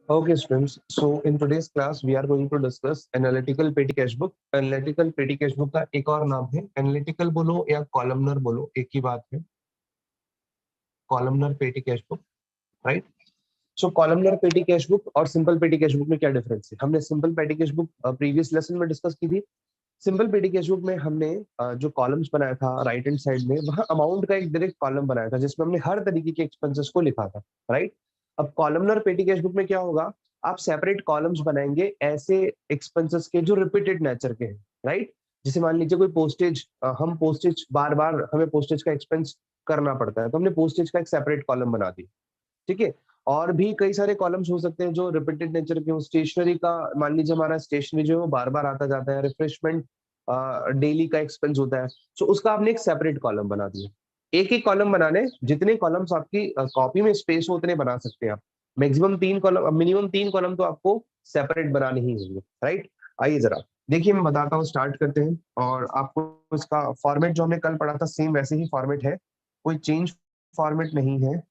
Okay, students. So in today's class, we are going to discuss analytical petty cash book. Analytical petty cash book का एक और नाम है analytical बोलो या कॉलमनर बोलो, एक ही बात है। Columnar petty cash book, right. So columnar petty cash book और सिंपल पेटी कैश बुक में क्या डिफरेंस है? हमने simple petty cash book previous lesson में डिस्कस की थी। सिंपल पेटी कैश बुक में हमने जो कॉलम्स बनाया था राइट हैंड साइड में, वहां अमाउंट का एक डायरेक्ट कॉलम बनाया था जिसमें हमने हर तरीके के एक्सपेंसेस को लिखा था, राइट। अब कॉलमनर पेटी कैश बुक में क्या होगा? आप सेपरेट कॉलम्स बनाएंगे ऐसे एक्सपेंसेस के जो रिपीटेड नेचर के हैं, राइट। जैसे मान लीजिए कोई पोस्टेज, हम पोस्टेज बार बार हमें पोस्टेज का एक्सपेंस करना पड़ता है, तो हमने पोस्टेज का एक सेपरेट कॉलम बना दिया, ठीक है। और भी कई सारे कॉलम्स हो सकते हैं जो रिपीटेड नेचर के हो। स्टेशनरी का मान लीजिए, हमारा स्टेशनरी जो है वो बार बार आता जाता है। रिफ्रेशमेंट डेली का एक्सपेंस होता है, सो उसका आपने एक सेपरेट कॉलम बना दिया। एक एक कॉलम बनाने, जितने कॉलम्स आपकी कॉपी में स्पेस हो उतने बना सकते हैं आप। मैक्सिमम 3 कॉलम, मिनिमम 3 कॉलम तो आपको सेपरेट बनाने ही होंगे, राइट। आइए जरा देखिए, मैं बताता हूँ, स्टार्ट करते हैं। और आपको इसका फॉर्मेट जो हमने कल पढ़ा था सेम वैसे ही फॉर्मेट है, कोई चेंज फॉर्मेट नहीं है।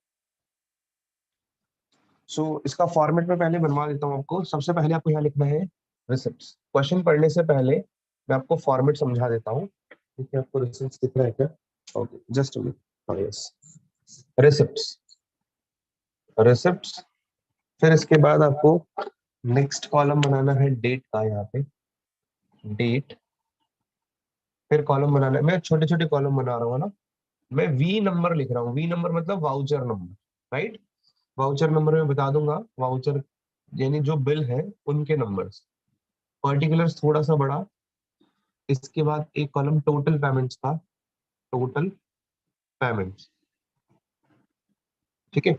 इसका फॉर्मेट में पहले बनवा देता हूँ आपको। सबसे पहले आपको यहाँ लिखना है रिसिप्ट्स। क्वेश्चन पढ़ने से पहले मैं आपको फॉर्मेट समझा देता हूँ। ठीक है, आपको रिसिप्ट्स दिख रहा है क्या? Okay, just yes, receipts. Receipts, फिर इसके बाद आपको नेक्स्ट कॉलम बनाना है डेट का, यहाँ पे डेट। फिर कॉलम बनाना है, मैं छोटे छोटे कॉलम बना रहा हूँ ना। मैं वी नंबर लिख रहा हूँ। वी नंबर मतलब voucher number, right. Voucher number में बता दूंगा, वाउचर यानी जो बिल है उनके नंबर्स। पर्टिकुलर्स थोड़ा सा बड़ा। इसके बाद एक कॉलम टोटल पेमेंट्स का, टोटल पेमेंट्स, ठीक है।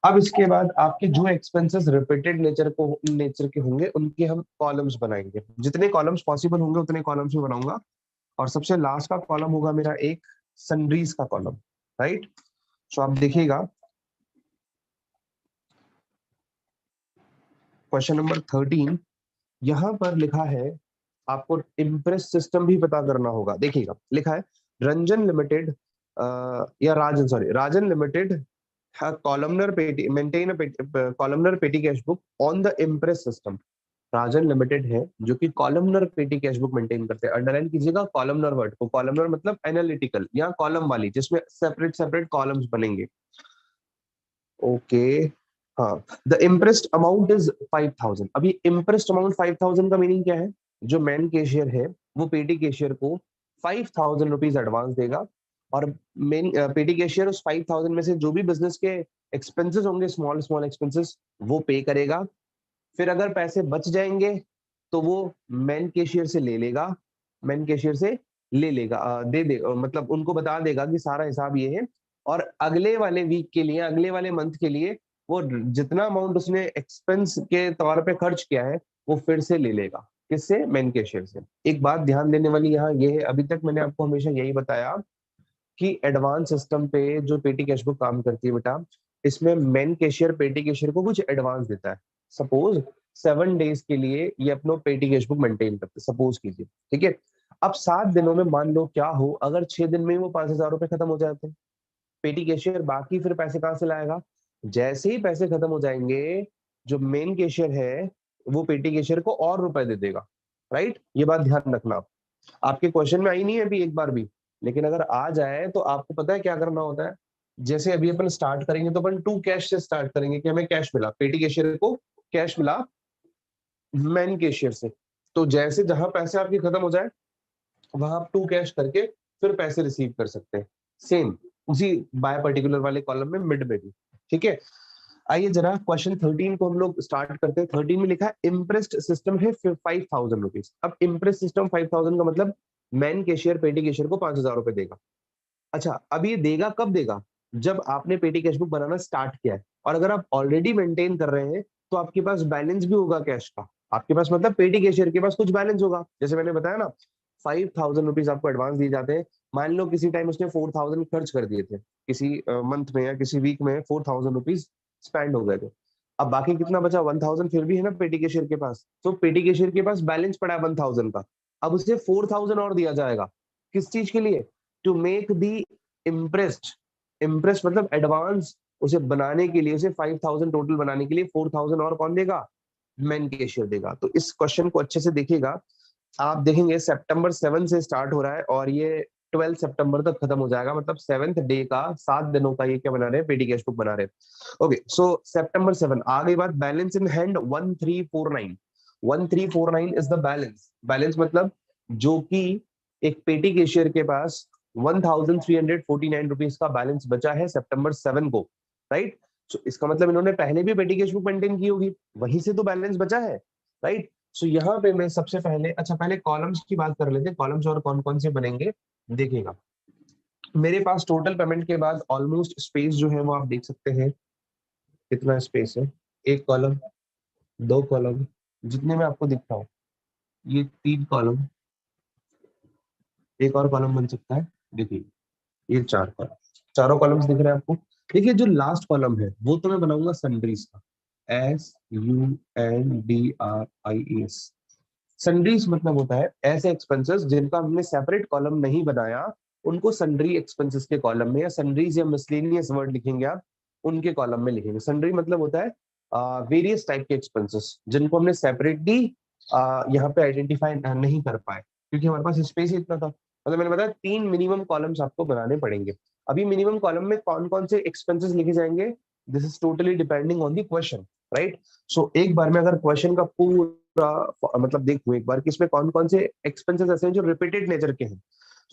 अब इसके बाद आपके जो एक्सपेंसेस रिपीटेड नेचर के होंगे उनके हम कॉलम्स बनाएंगे। जितने कॉलम्स पॉसिबल होंगे उतने कॉलम्स में बनाऊंगा। और सबसे लास्ट का कॉलम होगा मेरा एक सन्ड्रीज का कॉलम, राइट। सो आप देखिएगा, क्वेश्चन नंबर 13 यहाँ पर लिखा है। आपको इम्प्रेस सिस्टम भी पता करना होगा। देखिएगा, लिखा है रंजन लिमिटेड या राजन, sorry, Rajan limited columnar petty maintain a columnar petty cash book on the impress system। Rajan limited है जो कि columnar petty cash book maintain करते हैं। अंडरलाइन कीजिएगा कॉलमनर वर्ड को। कॉलमनर मतलब एनालिटिकल या कॉलम वाली, जिसमें सेपरेट सेपरेट कॉलम्स बनेंगे। ओके, हाँ। The impressed amount is 5000। अभी इम्प्रेस्ड अमाउंट 5000 का मीनिंग क्या है? जो मैन कैशियर है वो पेटी कैशियर को 5000 रुपीज एडवांस देगा। और मेन पेटी कैशियर उस 5000 में से जो भी बिजनेस के एक्सपेंसेस होंगे, स्मॉल स्मॉल एक्सपेंसेस, वो पे करेगा। फिर अगर पैसे बच जाएंगे तो वो मैन कैशियर से ले लेगा। मैन कैशियर से ले लेगा, दे दे, मतलब उनको बता देगा कि सारा हिसाब ये है। और अगले वाले वीक के लिए, अगले वाले मंथ के लिए वो जितना अमाउंट उसने एक्सपेंस के तौर पे खर्च किया है वो फिर से ले लेगा। किससे? मैन कैशियर से। एक बात ध्यान देने वाली यहाँ ये है, अभी तक मैंने आपको हमेशा यही बताया कि एडवांस सिस्टम पे जो पेटी कैश बुक काम करती है बेटा, इसमें मेन कैशियर पेटी कैशियर को कुछ एडवांस देता है। सपोज 7 डेज के लिए ये अपना पेटी कैश बुक मेंटेन करते, सपोज कीजिए, ठीक है। अब 7 दिनों में मान लो क्या हो, अगर 6 दिन में ही वो 5000 रुपए खत्म हो जाते हैं, पेटी कैशियर बाकी फिर पैसे कहाँ से लाएगा? जैसे ही पैसे खत्म हो जाएंगे, जो मेन कैशियर है वो पेटी कैशियर को और रुपए दे देगा, राइट। ये बात ध्यान रखना आप। आपके क्वेश्चन में आई नहीं है अभी एक बार भी, लेकिन अगर आ जाए तो आपको पता है क्या करना होता है। जैसे अभी अपन स्टार्ट करेंगे तो अपन टू कैश से स्टार्ट करेंगे कि हमें कैश मिला, पेटी कैशियर को कैश मिला मैन कैशियर से। तो जैसे जहां पैसे आपके खत्म हो जाए वहां आप टू कैश करके फिर पैसे रिसीव कर सकते हैं। सेम उसी बाय पर्टिकुलर वाले कॉलम में मिड में भी, ठीक है। आइए जरा क्वेश्चन 13 को हम लोग स्टार्ट करते हैं। 13 में लिखा है इम्प्रेस्ड सिस्टम है 5000 रुपीज। अब इम्प्रेस सिस्टम 5000 का मतलब मैन कैशियर पेटी कैशियर को 5000 रुपए देगा। अच्छा, अब ये देगा कब देगा? जब आपने पेटी कैश बुक बनाना स्टार्ट किया है। और अगर आप ऑलरेडी मेंटेन कर रहे हैं तो आपके पास बैलेंस भी होगा कैश का। आपके पास मतलब पेटी कैशियर के पास कुछ बैलेंस होगा। जैसे मैंने बताया ना, 5000 रुपीज आपको एडवांस दिए जाते हैं। मान लो किसी टाइम उसने 4000 खर्च कर दिए थे, किसी मंथ में या किसी वीक में 4000 रुपीज स्पेंड हो गए थे। अब बाकी कितना बचा? 1000 फिर भी है ना पेटी कैशियर के पास। तो पेटी कैशियर के पास बैलेंस पड़ा है 1000 का। अब उसे 4000 और दिया जाएगा। किस चीज के लिए? To make the imprest. Imprest मतलब एडवांस उसे बनाने के लिए, उसे 5000 टोटल बनाने के लिए 4000 और कौन देगा, मैन कैशियर देगा। तो इस क्वेश्चन को अच्छे से देखिएगा, आप देखेंगे सितंबर 7 से स्टार्ट हो रहा है और ये 12 सितंबर तक खत्म हो जाएगा, मतलब 7th डे का 7 दिनों का ये क्या बना रहे हैं, पेटी कैश बुक बना रहे हैं। ओके, सो सितंबर 7 आ गई बात, balance in hand 1349। 1349 is the balance. Balance मतलब जो कि एक पेटी कैशियर के पास 1349 रुपीज का बैलेंस बचा है सितंबर 7 को, राइट। सो इसका मतलब इन्होंने पहले भी पेटी कैश बुक मेंटेन की होगी, वहीं से तो बैलेंस बचा है, राइट। सो यहाँ पे मैं सबसे पहले, अच्छा पहले कॉलम्स की बात कर लेते हैं, कॉलम्स और कौन कौन से बनेंगे देखिएगा। मेरे पास टोटल पेमेंट के बाद ऑलमोस्ट स्पेस जो है वो आप देख सकते हैं कितना स्पेस है, एक कॉलम, दो कॉलम, जितने में आपको दिख रहा हो, ये तीन कॉलम, एक और कॉलम बन सकता है, देखिए ये चार कॉलम, चारों कॉलम्स दिख रहे हैं आपको। देखिए जो लास्ट कॉलम है वो तो मैं बनाऊंगा सन्ड्रीज का, SUNDRIES। सन्ड्रीज मतलब होता है ऐसे एक्सपेंसेस जिनका हमने सेपरेट कॉलम नहीं बनाया, उनको सन्ड्री एक्सपेंसेस के कॉलम में, या सन्ड्रीज या मिसलेनियस वर्ड लिखेंगे आप, उनके कॉलम में लिखेंगे। सन्ड्री मतलब होता है वेरियस टाइप के एक्सपेंसेस जिनको हमने सेपरेटली यहाँ पे आइडेंटिफाई नहीं कर पाए क्योंकि हमारे पास स्पेस ही इतना था। मतलब मैंने बताया 3 मिनिमम कॉलम्स आपको बनाने पड़ेंगे। अभी मिनिमम कॉलम में कौन कौन से एक्सपेंसेस लिखे जाएंगे, this is totally depending on the question, right. So एक बार में अगर क्वेश्चन का पूरा मतलब देखो एक बार कि इसमें कौन कौन से एक्सपेंसेस ऐसे हैं जो रिपीटेड नेचर के हैं।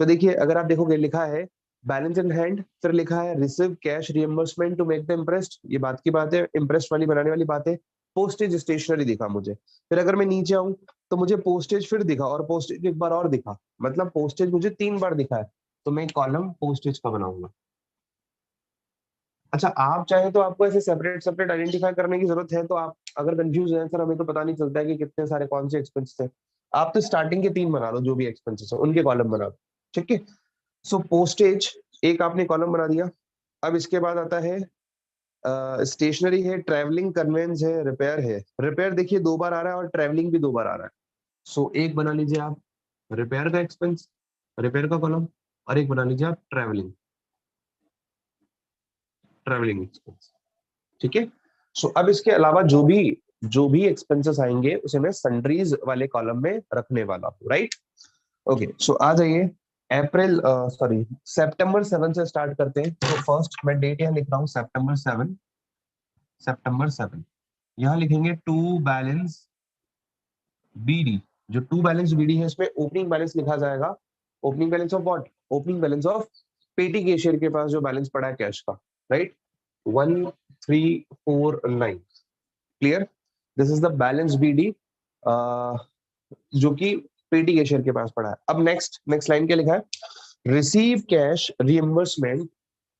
तो देखिए अगर आप देखोगे लिखा है बैलेंस इन हैंड, फिर लिखा है receive cash reimbursement to make the interest, ये बात की बात है, इंटरेस्ट वाली बनाने वाली बात है। पोस्टेज स्टेशनरी दिखा मुझे, फिर अगर मैं नीचे आऊं तो मुझे पोस्टेज फिर दिखा और पोस्टेज एक बार और दिखा, मतलब पोस्टेज मुझे 3 बार दिखा है, तो मैं कॉलम पोस्टेज का बनाऊंगा। अच्छा आप चाहें तो आपको ऐसे सेपरेट सेपरेट आइडेंटिफाई करने की जरूरत है, तो आप अगर कंफ्यूज हैं सर हमें तो पता नहीं चलता है कि कितने सारे कौन से एक्सपेंसेस हैं, आप तो स्टार्टिंग के 3 बना लो, जो भी एक्सपेंसेस है उनके कॉलम बना दो, ठीक है। सो पोस्टेज एक आपने कॉलम बना दिया। अब इसके बाद आता है स्टेशनरी है, ट्रैवलिंग कन्वेंस है, रिपेयर है। रिपेयर देखिए 2 बार आ रहा है और ट्रैवलिंग भी 2 बार आ रहा है। सो एक बना लीजिए आप रिपेयर का एक्सपेंस, रिपेयर का कॉलम, और एक बना लीजिए आप ट्रैवलिंग, ट्रैवलिंग एक्सपेंस, ठीक है। सो अब इसके अलावा जो भी एक्सपेंसेस आएंगे उसे मैं सन्ड्रीज वाले कॉलम में रखने वाला हूँ, राइट। ओके, सो आ जाइए अप्रैल सॉरी सितंबर 7 से स्टार्ट करते हैं। तो फर्स्ट मैं डेट यहाँ लिख रहा हूँ सितंबर 7, सितंबर 7 यहाँ लिखेंगे टू बैलेंस बीडी। जो टू बैलेंस बीडी है इसमें ओपनिंग बैलेंस लिखा जाएगा, opening balance of what, opening balance of petty cashier के पास जो बैलेंस पड़ा है कैश का, right, 1349, clear. This is the balance BD जो कि पेटी कैशियर के पास पड़ा है। अब नेक्स्ट नेक्स्ट लाइन क्या लिखा है, receive cash reimbursement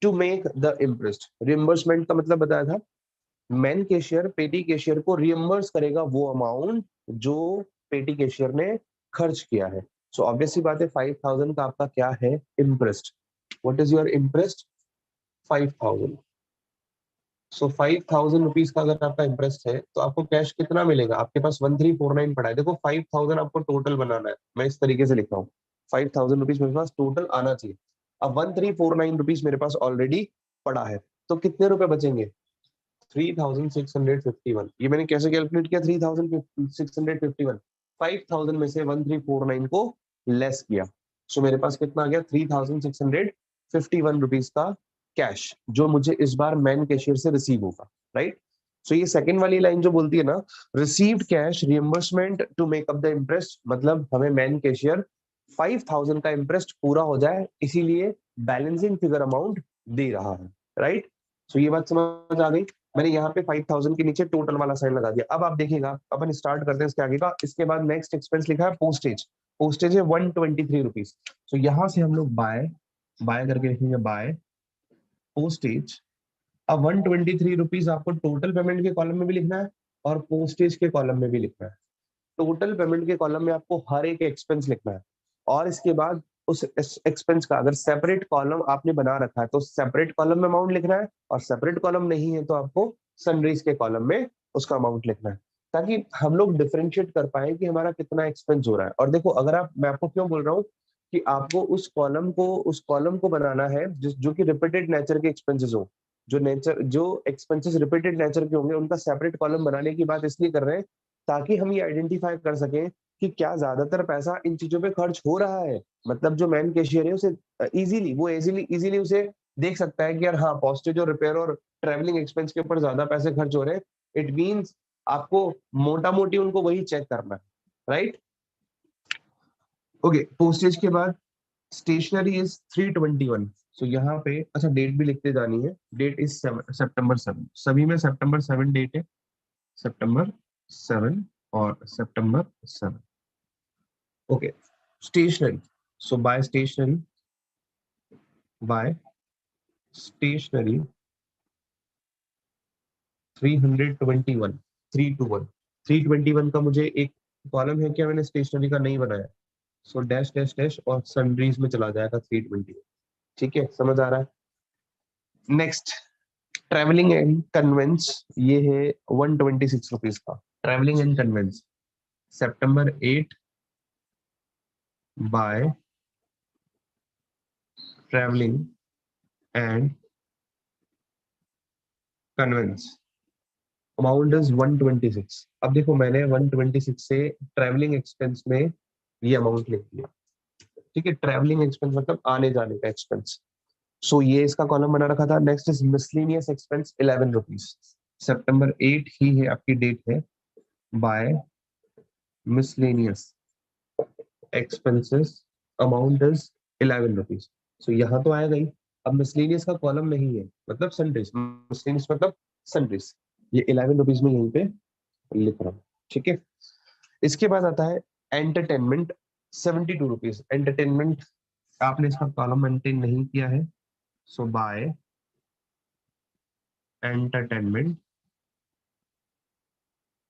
to make the interest. Reimbursement का मतलब बताया था, मैन कैशियर पेटी कैशियर को रिएम्बर्स करेगा वो अमाउंट जो पेटी कैशियर ने खर्च किया है। सो ऑब्वियसली बात है 5000 का आपका क्या है, interest. What is your interest, 5000। So 5000 rupees का अगर आपका इंटरेस्ट है तो आपको कैश कितना मिलेगा, आपके पास 1349 पड़ा है। देखो 5000 आपको टोटल बनाना है, मैं इस तरीके से लिख रहा हूँ, 5000 रुपीज मेरे पास टोटल आना चाहिए। अब 1349 रुपीज मेरे पास ऑलरेडी पड़ा है, तो कितने रुपए बचेंगे, 3651। ये मैंने कैसे कैलकुलेट किया, 3651, 5000 में से 1349 को लेस किया, सो मेरे पास कितना आ गया, 3651 रुपीज का कैश जो मुझे इस बार मैन कैशियर से रिसीव होगा, राइट। सो ये सेकंड वाली लाइन जो बोलती है ना, received cash reimbursement to make up the interest, मतलब हमें मैन कैशियर 5000 का इंटरेस्ट पूरा हो जाए इसीलिए बैलेंसिंग फिगर अमाउंट दे रहा है, राइट। सो ये बात समझ आ गई। मैंने यहाँ पे 5000 के नीचे टोटल वाला साइन लगा दिया। अब आप देखिएगा अपन स्टार्ट करते हैं इसके आगे का। इसके बाद नेक्स्ट एक्सपेंस लिखा है पोस्टेज, पोस्टेज है 123 रुपीज। तो यहाँ से हम लोग बाय बाय करके लिखेंगे बाय पोस्टेज। अब 123 रुपीज आपको टोटल पेमेंट के कॉलम में भी लिखना है और पोस्टेज के कॉलम में भी लिखना है। टोटल पेमेंट के कॉलम में आपको हर एक एक्सपेंस लिखना है और इसके बाद उस एक्सपेंस का अगर सेपरेट कॉलम आपने बना रखा है तो सेपरेट कॉलम में अमाउंट लिखना है, और सेपरेट कॉलम नहीं है तो आपको सनराइज के कॉलम में उसका अमाउंट लिखना है, ताकि हम लोग डिफरेंशिएट कर पाए कि हमारा कितना एक्सपेंस हो रहा है। और देखो अगर आप, मैं आपको क्यों बोल रहा हूँ कि आपको उस कॉलम को बनाना है जिस जो कि रिपीटेड नेचर के एक्सपेंसेस हो। जो नेचर, जो एक्सपेंसेस रिपीटेड नेचर के होंगे उनका सेपरेट कॉलम बनाने की बात इसलिए कर रहे हैं ताकि हम ये आइडेंटिफाई कर सकें कि क्या ज्यादातर पैसा इन चीजों पे खर्च हो रहा है। मतलब जो मैन कैशियर है उसे इजीली उसे देख सकता है कि यार हाँ, पॉस्टेज और रिपेयर और ट्रैवलिंग एक्सपेंस के ऊपर ज्यादा पैसे खर्च हो रहे हैं। इट मीन्स आपको मोटा मोटी उनको वही चेक करना है, राइट। ओके, पोस्टेज के बाद स्टेशनरी इज 321। सो यहाँ पे अच्छा डेट भी लिखते जानी है। डेट इज September 7, सभी में September 7 डेट है। September 7 और September 7। Okay, stationery. So by stationery 321, 321 का मुझे एक कॉलम है क्या, मैंने स्टेशनरी का नहीं बनाया। सो डैश डैश डैश और सन्ड्रीज में चला जाएगा 321। ठीक है, समझ आ रहा है। नेक्स्ट, ट्रेवलिंग एंड कन्वेंस, ये है 126 रुपीज का। Travelling and conveyance September 8 by travelling and conveyance, amount is 126। अब देखो मैंने 126 से ट्रेवलिंग एक्सपेंस में ये अमाउंट लिख दिया। ठीक है, ट्रेवलिंग एक्सपेंस मतलब आने जाने का एक्सपेंस। सो ये इसका कॉलम बना रखा था। Next is miscellaneous expense 11 rupees. September 8 ही है आपकी डेट है। By miscellaneous expenses amount is 11 rupees. So यहाँ तो आएगा ही। अब मिसलेनियस का कॉलम नहीं है, मतलब सनड्रेस, मिसलेनियस मतलब सनड्रेस, ये 11 रुपीज में यहीं पे लिख रहा हूँ। ठीक है, इसके बाद आता है एंटरटेनमेंट 72 रुपीज। एंटरटेनमेंट आपने इसका कॉलम मेंटेन नहीं किया है। So by entertainment,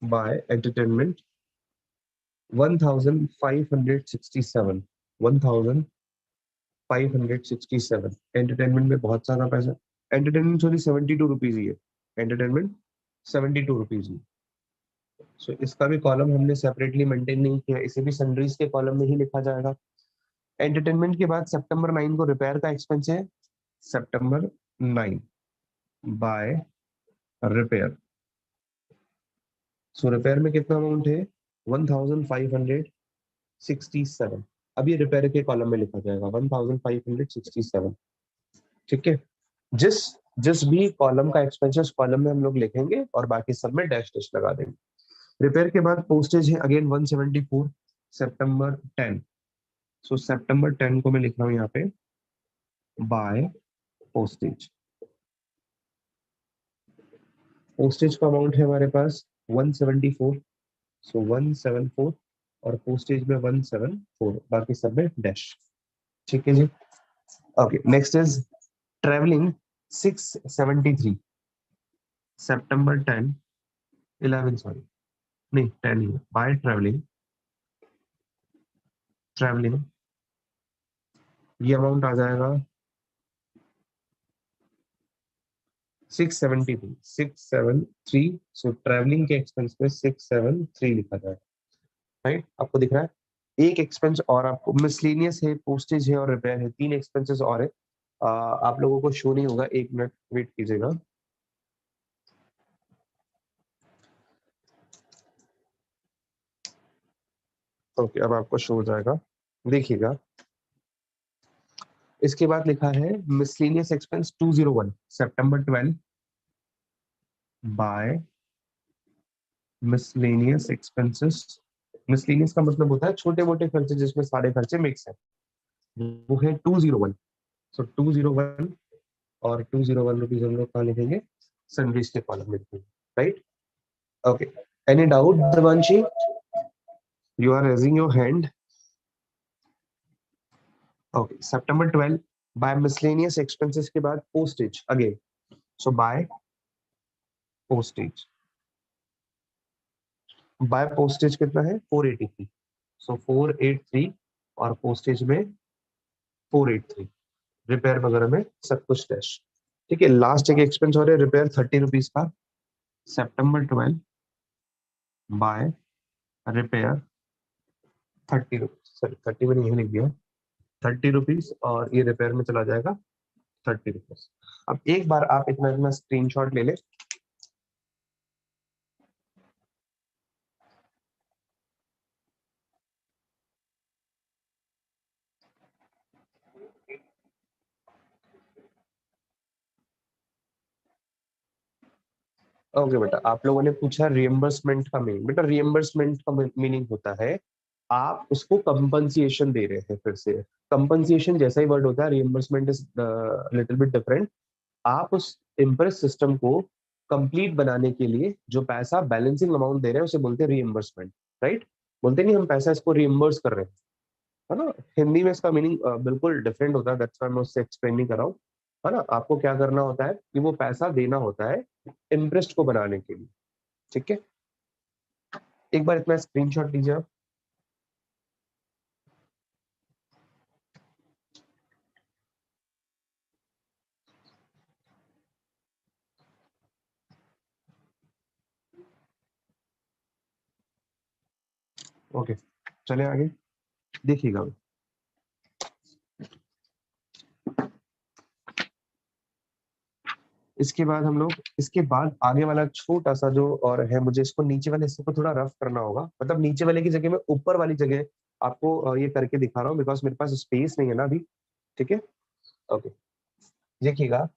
by entertainment 1567, 1567। Entertainment में बहुत सारा पैसा। एंटरटेनमेंट सॉरी 72 रुपीज ही है। एंटरटेनमेंट 72 रुपीज ही। सो इसका भी कॉलम हमने सेपरेटली मेंटेन नहीं किया, इसे भी सन्ड्रीज के कॉलम में ही लिखा जाएगा। एंटरटेनमेंट के बाद September 9 को रिपेयर का एक्सपेंस है। September 9 by repair. So repair में कितना अमाउंट है, 1567। अब ये रिपेयर के कॉलम में लिखा जाएगा 1567। ठीक है, जिस जिस भी कॉलम का एक्सपेंस उस कॉलम में हम लोग लिखेंगे और बाकी सब में डैश डैश लगा देंगे। रिपेयर के बाद पोस्टेज है अगेन 174, September 10। सो September 10 को मैं लिख रहा हूँ यहाँ पे बाय पोस्टेज। पोस्टेज का अमाउंट है हमारे पास 174। सो 174 और पोस्टेज में 174, बाकी सब में डैश। ठीक है जी। Okay, next is travelling 673। September 10, 11 sorry, नहीं 10 ही है। बाय ट्रेवलिंग, ट्रेवलिंग ये अमाउंट आ जाएगा 673। सो ट्रेवलिंग के एक्सपेंस में 673 लिखा जाएगा, राइट। आपको दिख रहा है। एक एक्सपेंस और आपको मिसलेनियस है, पोस्टेज है और रिपेयर है, 3 एक्सपेंसेस और है। आप लोगों को शो नहीं होगा, 1 मिनट वेट कीजिएगा। ओके, अब आपको शो हो जाएगा, देखिएगा। इसके बाद लिखा है miscellaneous expense 201, September 12 by miscellaneous expenses. Miscellaneous का मतलब होता है छोटे मोटे खर्चे जिसमें सारे खर्चे मिक्स है, वो है 201। सो 201 और 201 रुपीज हम लोग कहाँ लिखेंगे, सनरीज के कॉलम में लिखेंगे, right. Okay, any doubt Devanshi, you are raising your hand. Okay, September 12 by miscellaneous expenses के बाद postage again. So by postage, by postage कितना है 483। सो 483 और पोस्टेज में 483, रिपेयर वगैरह में सब कुछ डैश। ठीक है, लास्ट एक एक्सपेंस और है रिपेयर 30 रुपीज का। September 12 by repair 30 rupees, sorry 30 मैंने यही लिख दिया, 30 रुपीज और ये रिपेयर में चला जाएगा ₹30। अब एक बार आप इतना इतना स्क्रीनशॉट ले ले। ओके बेटा, आप लोगों ने पूछा रिएम्बर्समेंट का मीनिंग। बेटा रिएम्बर्समेंट का मीनिंग होता है आप उसको कंपनसेशन दे रहे हैं। फिर से कंपनसेशन जैसा ही वर्ड होता है, reimbursement is little bit different. आप उस इम्प्रेस सिस्टम को कंप्लीट बनाने के लिए जो पैसा बैलेंसिंग अमाउंट दे रहे हैं उसे बोलते हैं रीइंबर्समेंट, राइट। बोलते नहीं हम पैसा इसको रीइंबर्स कर रहे हैं, है ना। हिंदी में इसका मीनिंग बिल्कुल डिफरेंट होता है, दैट्स व्हाई मैं उससे एक्सप्लेन नहीं कर रहा हूँ, है ना। आपको क्या करना होता है कि वो पैसा देना होता है इंटरेस्ट को बनाने के लिए, ठीक है। एक बार इतना स्क्रीनशॉट लीजिए आप। ओके, चले आगे देखिएगा। इसके बाद हम लोग, इसके बाद आगे वाला छोटा सा जो और है, मुझे इसको नीचे वाले हिस्से को थोड़ा रफ करना होगा। मतलब नीचे वाले की जगह में ऊपर वाली जगह आपको ये करके दिखा रहा हूँ, बिकॉज मेरे पास स्पेस नहीं है ना अभी, ठीक है। ओके, देखिएगा,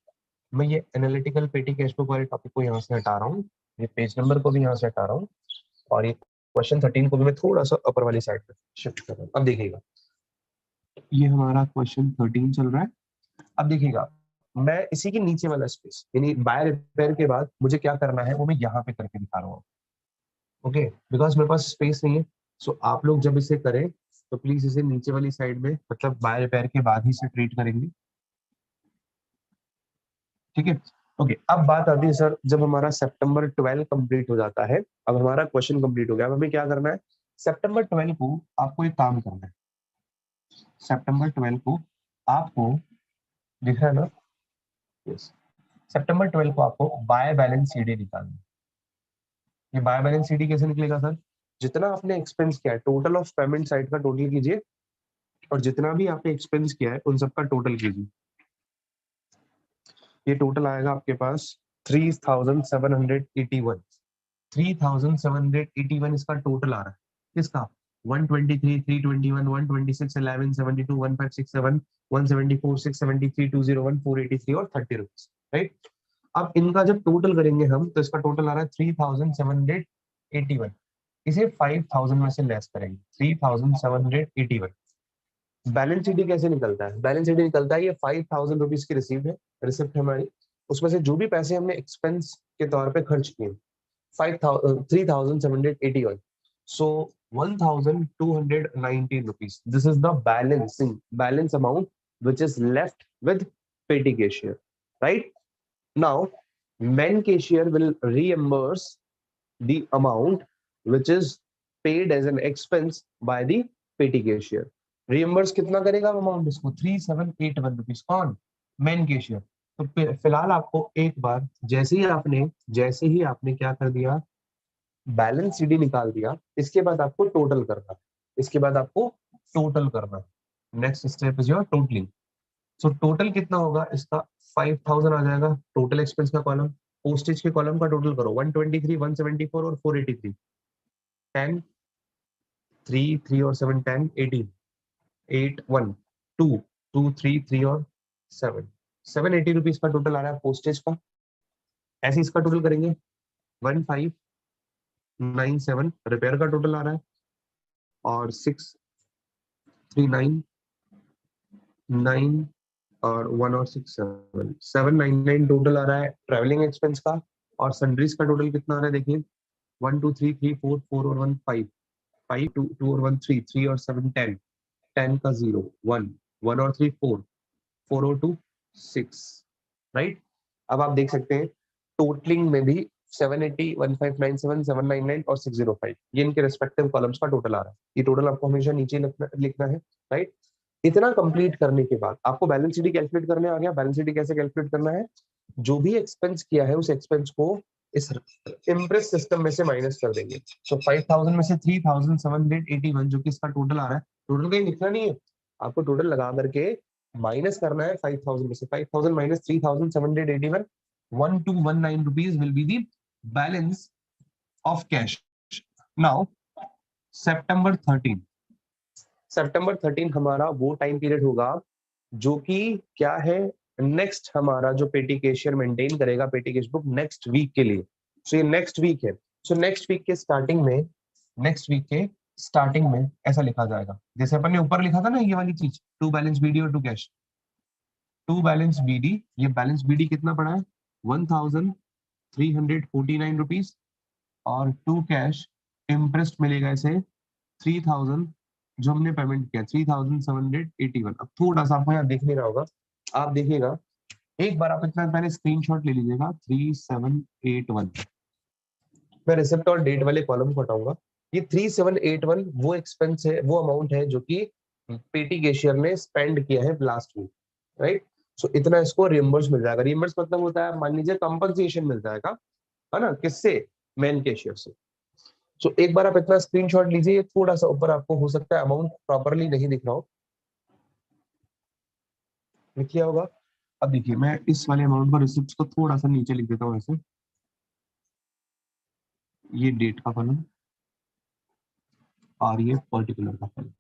मैं ये एनालिटिकल पेटी कैशबुक वाले टॉपिक को यहाँ से हटा रहा हूँ, ये पेज नंबर को भी यहाँ से हटा रहा हूँ, और ये क्वेश्चन 13 को भी मैं थोड़ा सा अपर वाली साइड पे शिफ्ट कर रहा हूँ। अब देखिएगा, ये हमारा क्वेश्चन 13 चल रहा है। अब देखिएगा, मैं इसी के नीचे वाला स्पेस यानी बाय रिपेयर के बाद मुझे क्या करना है वो मैं यहाँ पे करके दिखा रहा हूँ, ओके। बिकॉज मेरे पास स्पेस नहीं है, सो आप लोग जब इसे करें तो प्लीज इसे नीचे वाली साइड में, मतलब बाय रिपेयर के बाद ही इसे ट्रीट करेंगे, ठीक है। ओके, अब बात आती है सर, जब हमारा सितंबर 12 कंप्लीट हो जाता है, अब हमारा क्वेश्चन कंप्लीट हो गया, अब हमें क्या करना है। सितंबर 12 को आपको एक काम करना है। सितंबर 12 को आपको, दिख रहा है ना, यस। सितंबर 12 को आपको बाय बैलेंस सीडी निकालना है। ये बाय बैलेंस सीडी कैसे निकलेगा सर, जितना आपने एक्सपेंस किया है टोटल ऑफ पेमेंट साइड का टोटल कीजिए, और जितना भी आपने एक्सपेंस किया है उन सबका टोटल कीजिए। ये टोटल आएगा आपके पास 3781। 3781 इसका टोटल आ रहा है, किसका, 123, 321, 126, 11, 72, 1567, 174, 673, 201, 483 और 30 रुपीज, राइट। अब इनका जब टोटल करेंगे हम तो इसका टोटल आ रहा है 3781। इसे 5000 में से लेस करेंगे, 3781। बैलेंस शीट कैसे निकलता है, बैलेंस शीट निकलता है, ये 5000 रुपीज की रिसीप्ट है, रिसिप्ट है हमारी, उसमें से जो भी पैसे हमने एक्सपेंस के तौर पे खर्च किए, 3781, so 1219 rupees, this is the balance amount which is left with petty cashier, right. Now main cashier will reimburse the amount which is paid as an expense by the petty cashier। reimburse कितना करेगा amount इसको, 3781 rupees, कौन, main cashier. तो फिलहाल आपको एक बार जैसे ही आपने क्या कर दिया, बैलेंस सीडी निकाल दिया, इसके बाद आपको टोटल करना है, इसके बाद आपको टोटल करना है। Next step is your totalling. So total कितना होगा इसका, 5000 आ जाएगा टोटल एक्सपेंस का कॉलम। पोस्टेज के कॉलम का टोटल करो, 123, 174 और 483, 10, 3, 3 और 7, 10, 18, 8, 1, 2, 2, 3, 3 और 7, 780 रुपीज का टोटल आ रहा है पोस्टेज का। ऐसे इसका टोटल करेंगे, 1597 रिपेयर का टोटल आ रहा है, और 639, 9 और 1 और 6, 7, 799 टोटल आ रहा है ट्रैवलिंग एक्सपेंस का। और सन्ड्रीज का टोटल कितना आ रहा है देखिए, 1 2 3 3 4 4 और 1 5, 5 2 2 और 1 3 3 और 7 10, 10 का 0 1, 1 और 3 4, 4 और 2 6, राइट। अब आप देख सकते हैं टोटलिंग में भी 780, 1597, 799 और 605, ये इनके रेस्पेक्टिव कॉलम्स का टोटल आ रहा है। ये टोटल आपको हमेशा नीचे लिखना है, राइट। इतना कंप्लीट करने के बाद आपको बैलेंस शीट कैलकुलेट करने आ गया। बैलेंस शीट कैसे कैलकुलेट करना है, जो भी एक्सपेंस किया है उस एक्सपेंस को इस इम्प्रेस सिस्टम में से माइनस कर देंगे। तो 5000 में से 3781 जो कि इसका टोटल आ रहा है, टोटल कहीं लिखना नहीं है, आपको टोटल लगा करके माइनस करना है 5000 में से, 5000 minus 3781, 1219 rupees will be the balance of cash. Now September 13, September 13 हमारा वो टाइम पीरियड होगा जो कि क्या है, नेक्स्ट हमारा जो पेटी कैशियर मेंटेन करेगा पेटी कैश बुक नेक्स्ट वीक के लिए। सो ये नेक्स्ट वीक है। सो नेक्स्ट वीक के स्टार्टिंग में, नेक्स्ट वीक के स्टार्टिंग में ऐसा लिखा जाएगा, जैसे अपन ने ऊपर लिखा था ना ये वाली चीज, टू बैलेंस बीडी और to cash. To balance BD, ये बैलेंस बीडी कितना पड़ा है, 1349 रुपीज, और टू कैश इंटरेस्ट मिलेगा इसे 3000, जो हमने पेमेंट किया 3781। अब थोड़ा सा आपको यहाँ देख नहीं रहा होगा, आप देखिएगा एक बार, आप इतना पहले स्क्रीनशॉट ले लीजिएगा 3781। मैं रिसिप्ट और डेट वाले कॉलम को हटाऊंगा। ये 3781 वो एक्सपेंस है, वो अमाउंट है जो कि पेटी कैशियर ने स्पेंड किया है लास्ट वीक, राइट। सो इतना इसको रियम्बर्स मिल जाएगा। रियम्बर्स मतलब होता है, मान लीजिए कंपनसेशन मिल जाएगा, है ना, किससे, मेन कैशियर से। सो एक बार आप इतना स्क्रीनशॉट लीजिए, थोड़ा सा ऊपर आपको हो सकता है अमाउंट प्रॉपरली नहीं दिख रहा हो, लिख लिया होगा। अब देखिए मैं इस वाले अमाउंट पर रिसिप्ट को थोड़ा सा नीचे लिख देता हूँ ऐसे, ये डेट का कॉलम और ये पर्टिकुलर का कॉलम।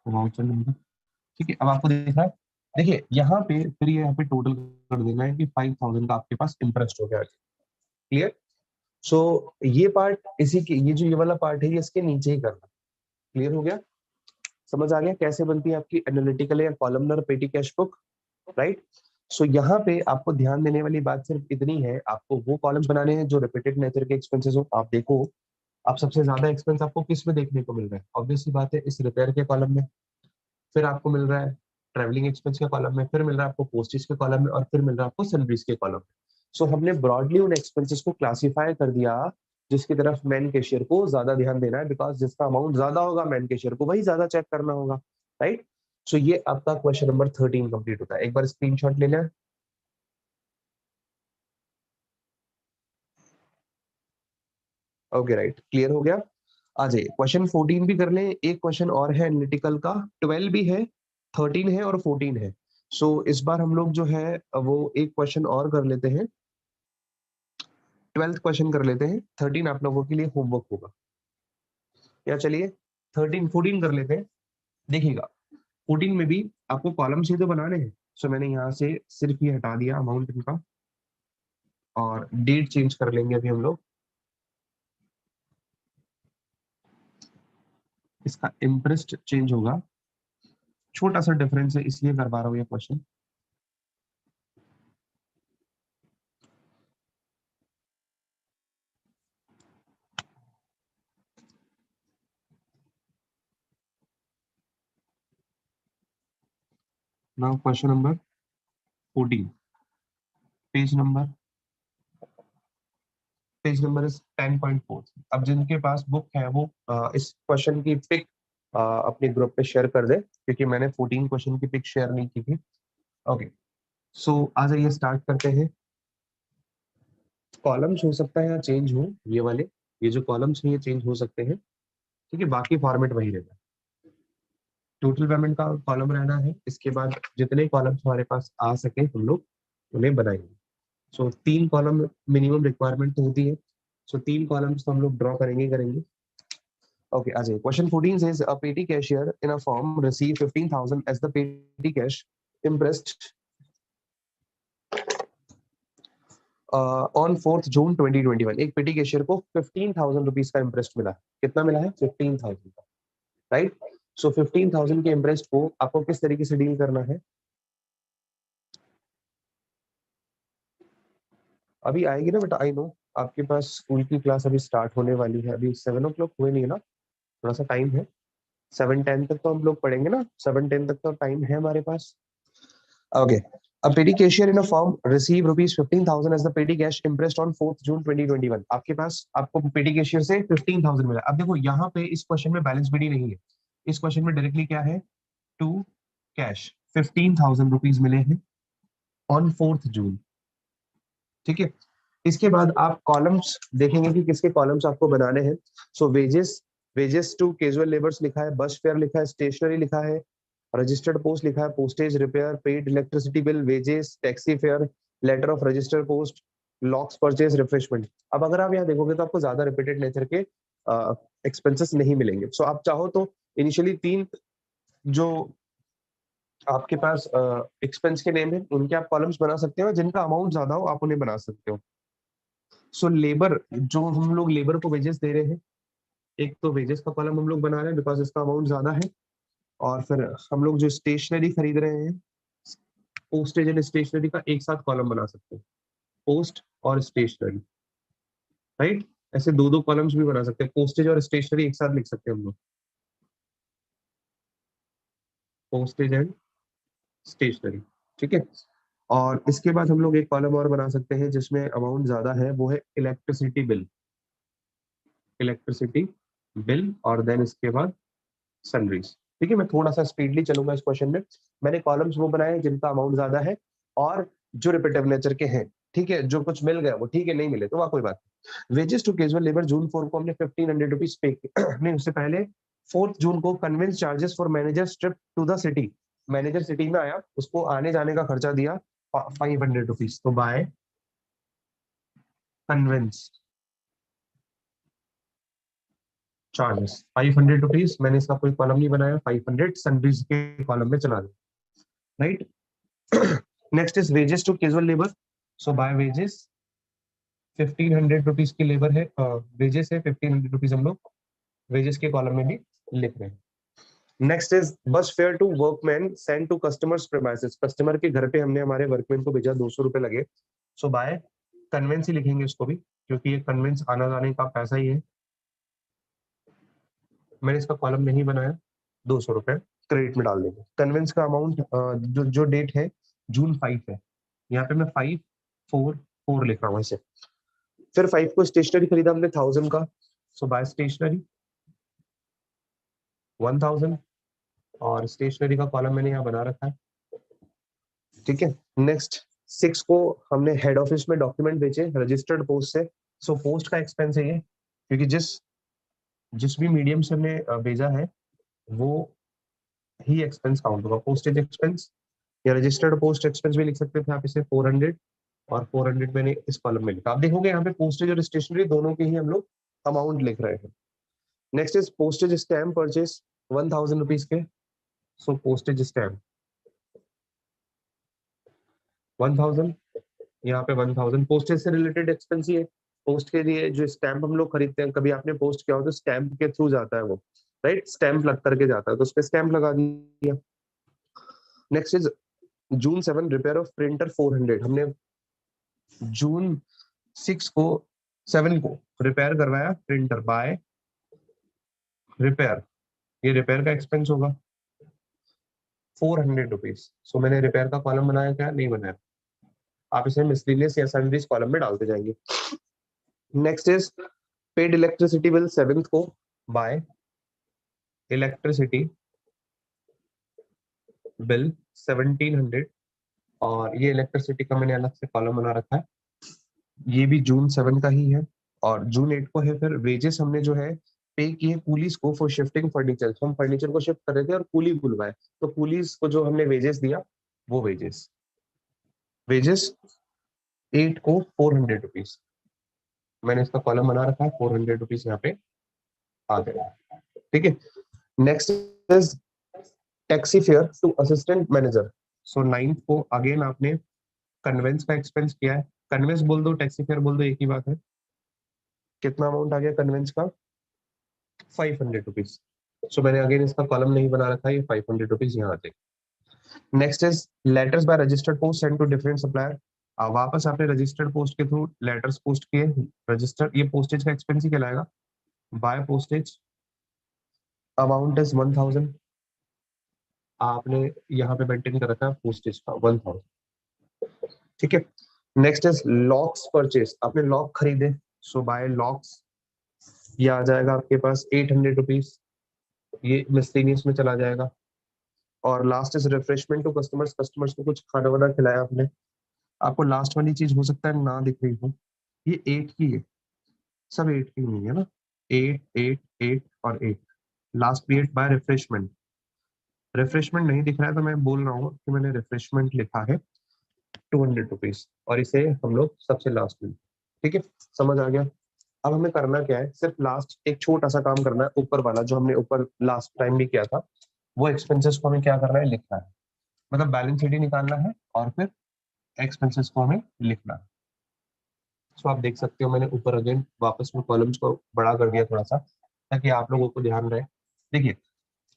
वाउचर नंबर, ठीक है। अब आपको दिख रहा है, देखिए यहाँ पे फिर ये यहाँ पे टोटल कर देना है कि 5000 का आपके पास इंटरेस्ट हो गया। क्लियर। सो ये पार्ट इसी के, ये जो ये वाला पार्ट है ये इसके नीचे ही करना। क्लियर हो गया, समझ आ गया कैसे बनती है आपकी एनालिटिकल या columnar petty cash book, right. सो यहाँ पे आपको ध्यान देने वाली बात सिर्फ इतनी है, आपको वो कॉलम्स बनाने हैं जो रिपीटेड नेचर के एक्सपेंसेस हो। आप देखो, आप सबसे ज्यादा एक्सपेंस आपको किस में देखने को मिल रहा है, ऑब्वियस सी बात है इस रिपेयर के कॉलम में, फिर आपको मिल रहा है ट्रेवलिंग एक्सपेंस के कॉलम में, फिर मिल रहा है आपको पोस्टेज के कॉलम में, और फिर मिल रहा है आपको सैलरीज के कॉलम में। सो हमने ब्रॉडली उन एक्सपेंसेस को क्लासिफाई कर दिया जिसकी तरफ मैन कैशियर को ज्यादा ध्यान देना है, बिकॉज जिसका अमाउंट ज्यादा होगा मैन कैशियर को वही ज्यादा चेक करना होगा, राइट। सो ये आपका क्वेश्चन नंबर 13 कंप्लीट होता है। एक बार स्क्रीनशॉट ले लें। ओके राइट, क्लियर हो गया। आ जाइए क्वेश्चन 14 भी कर लें, एक क्वेश्चन और है एनालिटिकल का, 12 भी है, 13 है और 14 है। सो इस बार हम लोग जो है वो एक क्वेश्चन और कर लेते हैं, 12th क्वेश्चन कर लेते हैं, 13 आप लोगों के लिए होमवर्क होगा। या चलिए 13 14 कर लेते हैं। देखिएगा 14 में भी आपको कॉलम्स ही तो बनाने हैं। सो मैंने यहाँ से सिर्फ ये हटा दिया अमाउंट इनका, और डेट चेंज कर लेंगे अभी हम लोग। इसका इंटरेस्ट चेंज होगा, छोटा सा डिफरेंस है इसलिए कर पा रहा हूँ ये question. Now question number 14, page number, page number is 10.4। अब जिनके पास बुक है वो इस क्वेश्चन की पिक अपने ग्रुप पे शेयर कर दे, क्योंकि मैंने 14 क्वेश्चन की पिक शेयर नहीं की थी। ओके, सो आ जाइए स्टार्ट करते हैं। कॉलम्स हो सकता है यहाँ चेंज हो, ये वाले, ये जो कॉलम्स हैं ये चेंज हो सकते हैं, ठीक है, बाकी फॉर्मेट वही रहेगा। टोटल पेमेंट का कॉलम रहना है, इसके बाद जितने कॉलम्स हमारे पास आ सके हम लोग उन्हें बनाएंगे। सो 3 कॉलम मिनिमम रिक्वायरमेंट तो होती है। सो 3 कॉलम्स तो हम लोग ड्रॉ करेंगे करेंगे। Okay, Ajay. Question 14 says a petty cashier in a firm received 15,000 as the petty cash impressed on 4th June 2021। एक पेटी कैशियर को 15,000 रुपीज का इंटरेस्ट मिला। कितना मिला है? 15,000 का, राइट। सो 15,000 के इंटरेस्ट को आपको किस तरीके से डील करना है? अभी आएगी ना बेटा, आई नो आपके पास स्कूल की क्लास अभी स्टार्ट होने वाली है, अभी 7 o'clock हुए नहीं है ना, थोड़ा सा टाइम है। 7:10 तक तो हम लोग पढ़ेंगे ना, 7:10 तक तो टाइम है हमारे पास। Okay. A petty cashier in a firm receive rupees 15,000 as the petty cash impressed on 4th June 2021। आपके पास आपको पेटी कैशियर से 15,000 मिला। अब देखो यहाँ पे इस क्वेश्चन में बैलेंस बीडी नहीं है, इस क्वेश्चन में डायरेक्टली क्या है, टू कैश 15,000 रुपीज मिले हैं ऑन 4th जून, ठीक है। इसके बाद आप कॉलम्स देखेंगे कि किसके कॉलम्स आपको बनाने हैं। So wages wages to casual labours लिखा है, बस फेयर लिखा है, स्टेशनरी लिखा है, रजिस्टर्ड पोस्ट लिखा है, postage, repair, paid electricity bill, wages, taxi fare, letter of registered post, locks purchase, refreshment. अब अगर आप यहाँ देखोगे तो आपको ज्यादा रिपीटेड नेचर के एक्सपेंसेस नहीं मिलेंगे। सो आप चाहो तो इनिशियली 3 जो आपके पास एक्सपेंस के नेम है उनके आप कॉलम्स बना सकते हो, जिनका अमाउंट ज्यादा हो आप उन्हें बना सकते हो। सो लेबर, जो हम लोग लेबर को वेजेस दे रहे हैं, एक तो वेजेस का कॉलम हम लोग बना रहे हैं बिकॉज इसका अमाउंट ज्यादा है। और फिर हम लोग जो स्टेशनरी खरीद रहे हैं, पोस्टेज एंड स्टेशनरी का एक साथ कॉलम बना सकते हैं, पोस्ट और स्टेशनरी, राइट। ऐसे दो दो कॉलम्स भी बना सकते हैं, पोस्टेज और स्टेशनरी एक साथ लिख सकते हैं हम लोग, पोस्टेज एंड स्टेशनरी, ठीक है। और इसके बाद हम लोग एक कॉलम और बना सकते हैं जिसमें अमाउंट ज्यादा है, वो है इलेक्ट्रिसिटी बिल, इलेक्ट्रिसिटी बिल, और देन इसके बाद सनरीज। ठीक है, मैं थोड़ा सा स्पीडली चलूंगा इस क्वेश्चन में। मैंने कॉलम्स वो बनाए हैं जिनका अमाउंट ज्यादा है और जो रिपीटिव नेचर के हैं, ठीक है। जो कुछ मिल गया वो ठीक है, नहीं मिले तो वह कोई बात नहीं। वेजेस टू कैजुअल लेबर जून 4 को हमने 1500 रुपीज पे नहीं, उससे पहले 4 जून को conveyance charges for manager trip to the city, manager city में आया, उसको आने जाने का खर्चा दिया 500 रुपीज। तो बाय कन्वेंस चार्जेस 500 रुपीज, मैंने इसका कोई कॉलम नहीं बनाया, 500 सनरीज के कॉलम में चला दिया, right. Next is wages to casual labour, so by wages 1500 rupees की लेबर है, वेजेस है 1500 रुपीज, हम लोग वेजेस के कॉलम में भी लिख रहे हैं। Next is bus fare to workman send to customers premises, customer के घर पे हमने हमारे वर्कमैन को भेजा, 200 रुपए लगे, सो बाय कन्वेंस ही लिखेंगे उसको भी, क्योंकि ये कन्वेंस आना जाने का पैसा ही है। मैंने इसका कॉलम नहीं बनाया, 200 रुपए क्रेडिट में डाल देंगे। कन्वेंस का अमाउंट जो डेट है जून 5 है, यहाँ पे मैं 544 लिख रहा हूँ ऐसे। फिर 5 को स्टेशनरी खरीदा हमने 1000 का, सो बाय स्टेशनरी 1000, और स्टेशनरी का कॉलम मैंने यहाँ बना रखा है, ठीक है। नेक्स्ट 6 को हमने हेड ऑफिस में डॉक्यूमेंट भेजे रजिस्टर्ड पोस्ट से, सो पोस्ट का एक्सपेंस है ये, क्योंकि जिस जिस भी मीडियम से हमने भेजा है वो ही एक्सपेंस काउंट होगा, पोस्टेज एक्सपेंस या रजिस्टर्ड पोस्ट एक्सपेंस भी लिख सकते थे आप इसे 400, और 400 मैंने इस कॉलम में लिखा। आप देखोगे यहाँ पे पोस्टेज और स्टेशनरी दोनों के ही हम लोग अमाउंट लिख रहे हैं। Next is postage stamp purchase 1000 rupees के, सो पोस्टेज स्टैम्प 1000, यहाँ पे 1000 पोस्टेज से रिलेटेड एक्सपेंस ही है। पोस्ट के लिए जो स्टैम्प हम लोग खरीदते हैं, कभी आपने पोस्ट किया हो तो स्टैम्प के थ्रू जाता है वो, राइट, स्टैम्प लग करके जाता है, तो उस पर स्टैम्प लगा दिया। Next is June 7 repair of printer 400, हमने जून 6 को 7 को रिपेयर करवाया प्रिंटर, बाय रिपेयर, ये रिपेयर का एक्सपेंस होगा 400 रुपीज। सो मैंने रिपेयर का कॉलम बनाया, क्या नहीं बनाया, आप इसे मिसलिनियस या सनरीज कॉलम में डालते जाएंगे। Next is paid electricity bill 7 को बाय इलेक्ट्रिसिटी बिल 1700, और ये इलेक्ट्रिसिटी का मैंने अलग से कॉलम बना रखा है, ये भी जून 7 का ही है। और जून 8 को है फिर वेजेस, हमने जो है पे किए पुलिस को फॉर शिफ्टिंग फर्नीचर, हम फर्नीचर को शिफ्ट कर रहे थे और कूली बुलवाए, तो पुलिस को जो हमने वेजेस दिया वो वेजेस, वेजेस 8 को 400 रुपीज, मैंने इसका कॉलम बना रखा है, 400 रुपीज यहाँ पे आ गया, ठीक है। Next is taxi fare to assistant manager, so 9 को अगेन आपने कन्वेंस का एक्सपेंस किया है, कन्वेंस बोल दो टैक्सी फेयर बोल दो एक ही बात है। कितना अमाउंट आ गया कन्वेंस का, 500 रुपीज, सो मैंने अगेन इसका कॉलम नहीं बना रखा है, ये 500 रुपीज यहाँ आते। Next is letters by registered post send to different supplier, वापस आपने रजिस्टर्ड पोस्ट के थ्रू लेटर्स पोस्ट किए, रजिस्टर्ड ये पोस्टेज का एक्सपेंस ही कहलाएगा, बाय पोस्टेज अमाउंट इज 1000, आपने यहाँ पे मेंटेन कर रखा है पोस्टेज का 1000, ठीक है। नेक्स्ट इज लॉक्स परचेज, आपने लॉक खरीदे, सो बाय लॉक्स ये आ जाएगा आपके पास 800 रुपीज, ये मिसलेनियस में चला जाएगा। और last is refreshment to customers, customers को कुछ खाना वाना खिलाया आपने, आपको लास्ट वाली चीज हो सकता है ना दिख रही हो, ये 8 की है, सब 8 की नहीं है ना, 8 8 8 और 8 last period by refreshment. Refreshment नहीं दिख रहा है तो मैं बोल रहा हूँ कि मैंने रिफ्रेशमेंट लिखा है 200 रुपीज, और इसे हम लोग सबसे लास्ट में, ठीक है, समझ आ गया। अब हमें करना क्या है, सिर्फ लास्ट एक छोटा सा काम करना है, ऊपर वाला जो हमने ऊपर लास्ट टाइम भी किया था, वो एक्सपेंसेस को हमें क्या करना है, लिखना है। मतलब बैलेंस शीट ही निकालना है और फिर एक्सपेंसेस को हमें लिखना है। सो आप देख सकते हो मैंने ऊपर अगेन वापस में कॉलम्स को बड़ा कर दिया थोड़ा सा, ताकि आप लोगों को ध्यान रहे। देखिए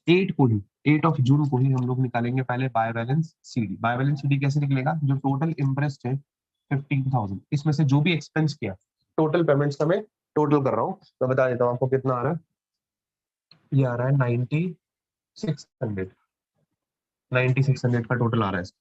8 को ही 8 ऑफ जून को ही हम लोग निकालेंगे पहले by balance CD. By balance CD कैसे निकलेगा, जो टोटल इंटरेस्ट है 15,000, इसमें से जो भी एक्सपेंस किया, टोटल पेमेंट्स का मैं टोटल कर रहा हूँ, मैं बता देता हूँ आपको कितना आ रहा है। ये आ रहा है 9600, 9600 का टोटल आ रहा है इसका।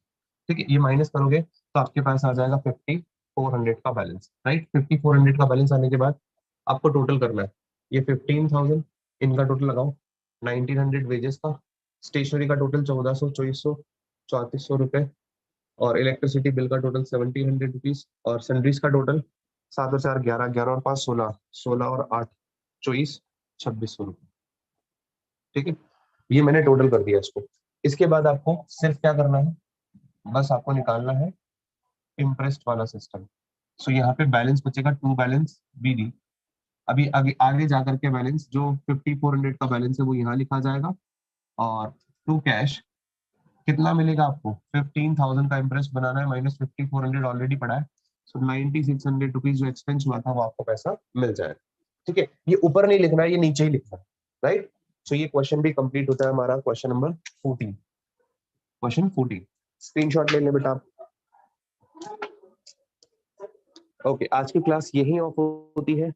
ठीक है, ये माइनस करोगे तो आपके पास आ जाएगा 5400 का बैलेंस, राइट। 5400 का बैलेंस आने के बाद आपको टोटल करना है, ये 15,000 इनका टोटल लगाओ, 1900 वेजेस का, स्टेशनरी का टोटल 1400, 2400, 3400 रुपए, और इलेक्ट्रिसिटी बिल का टोटल 1700 रुपीज, और सैलरीज का टोटल 7 और 4 11, 11 और 5 16, 16 और 8 24, 2600 रुपये। ठीक है, ये मैंने टोटल कर दिया इसको। इसके बाद आपको सिर्फ क्या करना है, बस आपको निकालना है इंटरेस्ट वाला सिस्टम। सो यहाँ पे बैलेंस बचेगा टू बैलेंस बीडी। अभी आगे आगे जा करके बैलेंस जो 5400 का बैलेंस है वो यहाँ लिखा जाएगा, और टू कैश कितना मिलेगा आपको, 15,000 का इंटरेस्ट बनाना है, माइनस 5400 ऑलरेडी पड़ा है। सो 9600 रुपीज जो एक्सपेंस हुआ था वो आपको पैसा मिल जाएगा। ठीक है, ये ऊपर नहीं लिखना है, ये नीचे ही लिखना है, राइट। सो ये क्वेश्चन भी कंप्लीट होता है हमारा, क्वेश्चन नंबर 14। क्वेश्चन 14 स्क्रीनशॉट ले ले बेटा आप। ओके, आज की क्लास यही ऑफ होती है।